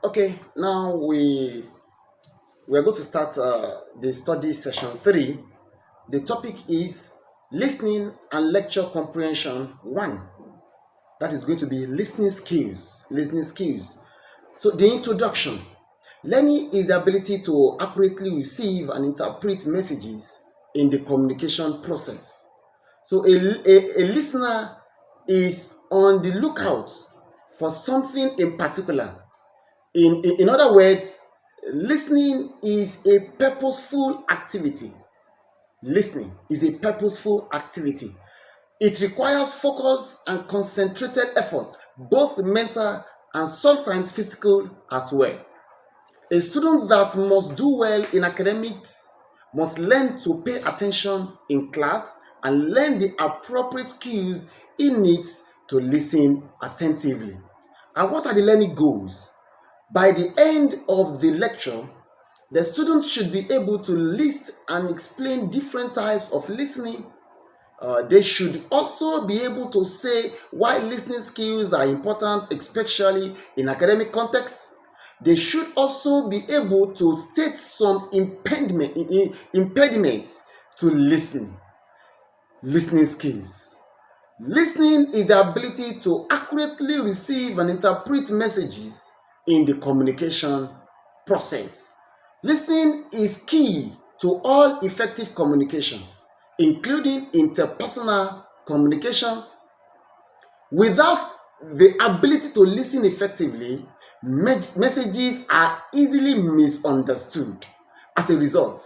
Okay, now we are going to start the study session 3. The topic is listening and lecture comprehension 1. That is going to be listening skills. Listening skills. So the introduction. Learning is the ability to accurately receive and interpret messages in the communication process. So a listener is on the lookout for something in particular. In other words, listening is a purposeful activity. Listening is a purposeful activity. It requires focus and concentrated effort, both mental and sometimes physical as well. A student that must do well in academics must learn to pay attention in class and learn the appropriate skills he needs to listen attentively. And what are the learning goals? By the end of the lecture, the student should be able to list and explain different types of listening. They should also be able to say why listening skills are important, especially in academic contexts. They should also be able to state some impediments to listening skills. Listening is the ability to accurately receive and interpret messages in the communication process. Listening is key to all effective communication, including interpersonal communication. Without the ability to listen effectively, messages are easily misunderstood. As a result,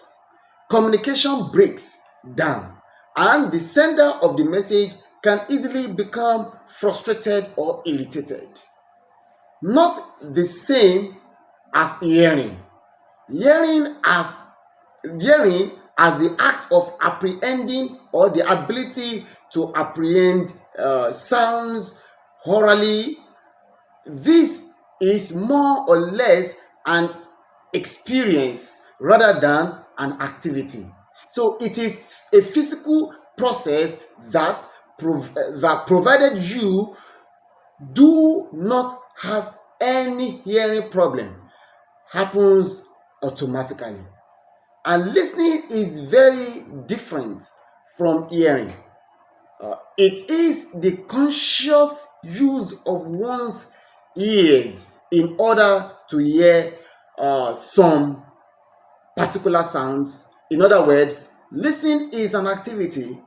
communication breaks down, and the sender of the message can easily become frustrated or irritated. Not the same as hearing. Hearing as hearing as the act of apprehending or the ability to apprehend sounds orally. This is more or less an experience rather than an activity. So it is a physical process that provided you do not have any hearing problem, happens automatically. And listening is very different from hearing. It is the conscious use of one's ears in order to hear some particular sounds. In other words, listening is an activity.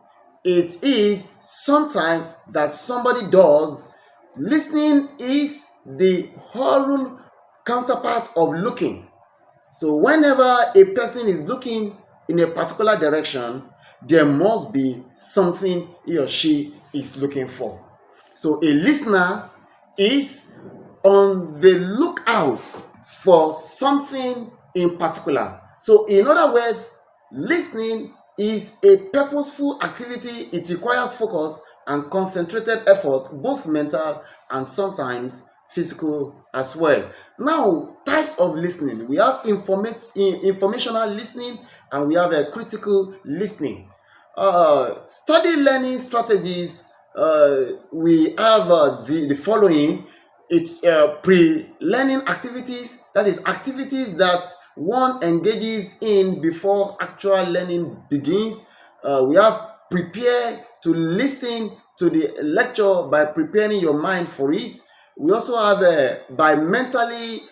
It is something that somebody does. Listening is the oral counterpart of looking. So whenever a person is looking in a particular direction, there must be something he or she is looking for. So a listener is on the lookout for something in particular. So in other words, listening is a purposeful activity. It requires focus and concentrated effort, both mental and sometimes physical as well. Now, types of listening. We have informational listening and we have a critical listening. Study learning strategies. We have the following. It's pre-learning activities. That is activities that one engages in before actual learning begins. We have prepare to listen to the lecture by preparing your mind for it. We also have by mentally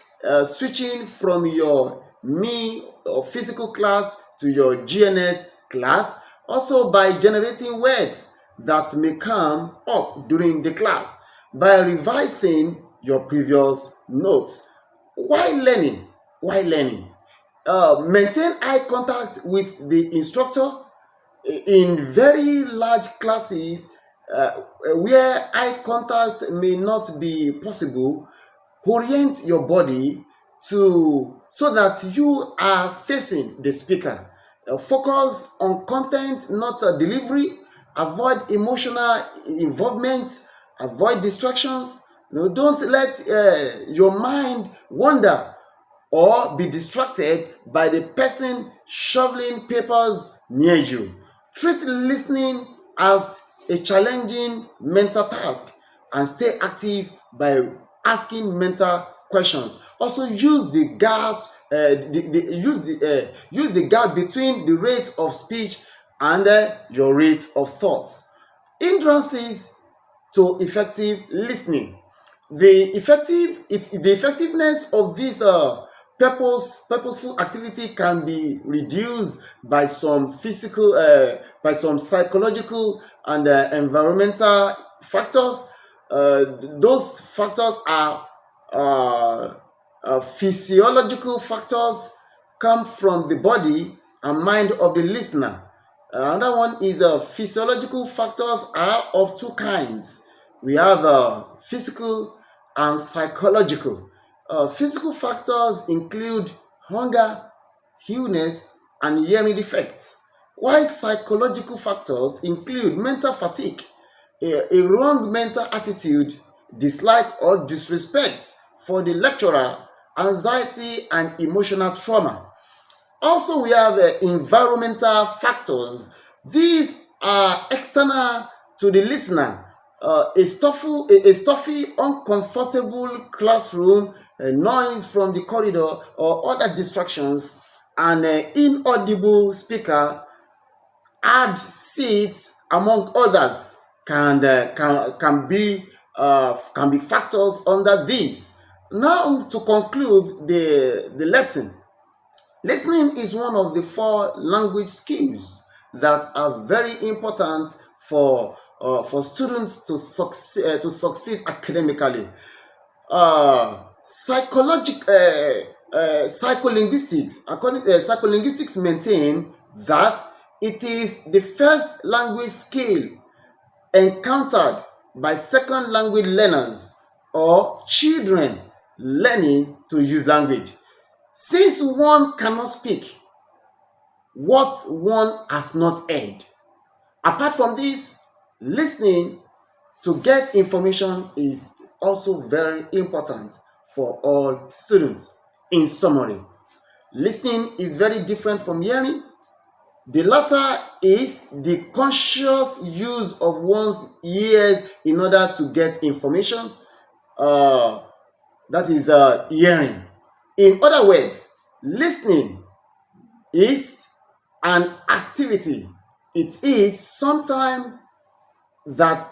switching from your me or physical class to your GNS class. Also by generating words that may come up during the class. By revising your previous notes. Why learning? Why learning? Maintain eye contact with the instructor in very large classes where eye contact may not be possible. Orient your body to so that you are facing the speaker. Focus on content, not delivery. Avoid emotional involvement. Avoid distractions. No, don't let your mind wander or be distracted by the person shoveling papers near you. Treat listening as a challenging mental task and stay active by asking mental questions. Also use the gaps, use the gap between the rate of speech and your rate of thought. Hindrances to effective listening. The effectiveness of this purposeful activity can be reduced by some by some psychological and environmental factors. Those factors are uh, physiological factors, come from the body and mind of the listener. Another one is physiological factors are of two kinds. We have physical and psychological. Physical factors include hunger, illness, and hearing defects, while psychological factors include mental fatigue, a wrong mental attitude, dislike or disrespect for the lecturer, anxiety, and emotional trauma. Also, we have environmental factors. These are external to the listener. A stuffy, uncomfortable classroom, noise from the corridor, or other distractions, and inaudible speaker, add seats, among others, can be factors under this. Now, to conclude the lesson, listening is one of the four language skills that are very important for students to succeed academically. Psycholinguistics maintain that it is the first language skill encountered by second language learners or children learning to use language. Since one cannot speak what one has not heard. Apart from this, listening to get information is also very important for all students. In summary, listening is very different from hearing. The latter is the conscious use of one's ears in order to get information. Uh, that is hearing. In other words, listening is an activity. It is something that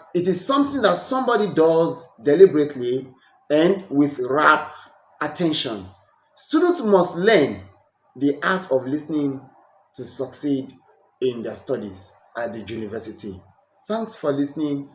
somebody does deliberately and with rapt attention. Students must learn the art of listening to succeed in their studies at the university. Thanks for listening.